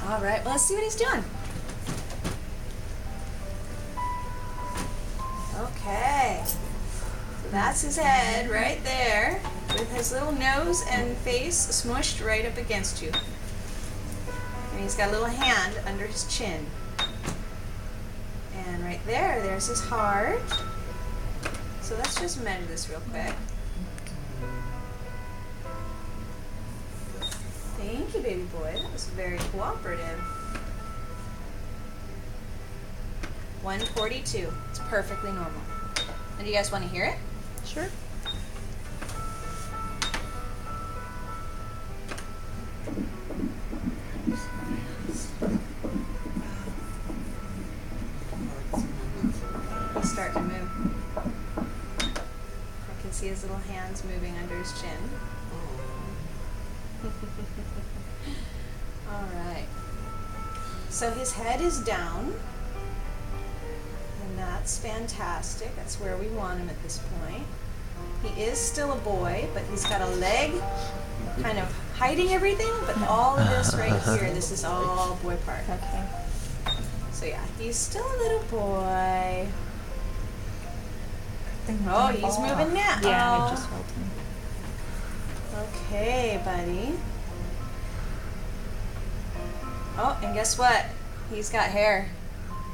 All right, well, let's see what he's doing. Okay, so that's his head right there with his little nose and face smushed right up against you. And he's got a little hand under his chin. And right there, there's his heart. So let's just measure this real quick. Thank you, baby boy. That was very cooperative. 142. It's perfectly normal. And do you guys want to hear it? Sure. He's starting to move. I can see his little hands moving under his chin. All right. So his head is down. And that's fantastic. That's where we want him at this point. He is still a boy, but he's got a leg kind of hiding everything, but all of this right here, this is all boy part. Okay. So yeah, he's still a little boy. Oh, he's moving now. Yeah, I just felt him. Okay, buddy. Oh, and guess what? He's got hair.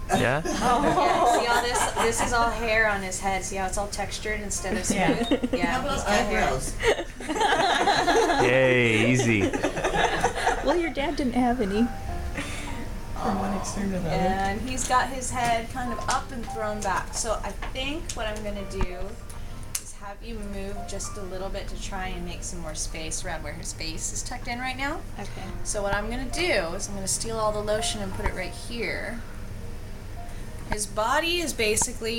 Yeah? Yeah, see all this? This is all hair on his head. See how it's all textured instead of smooth? Yeah, How about he's got hair. eyebrows? Yay, easy. Well, your dad didn't have any. From one extreme to the other. And he's got his head kind of up and thrown back. So I think what I'm going to do is have you move just a little bit to try and make some more space around where his face is tucked in right now. Okay. So what I'm going to do is I'm going to steal all the lotion and put it right here. His body is basically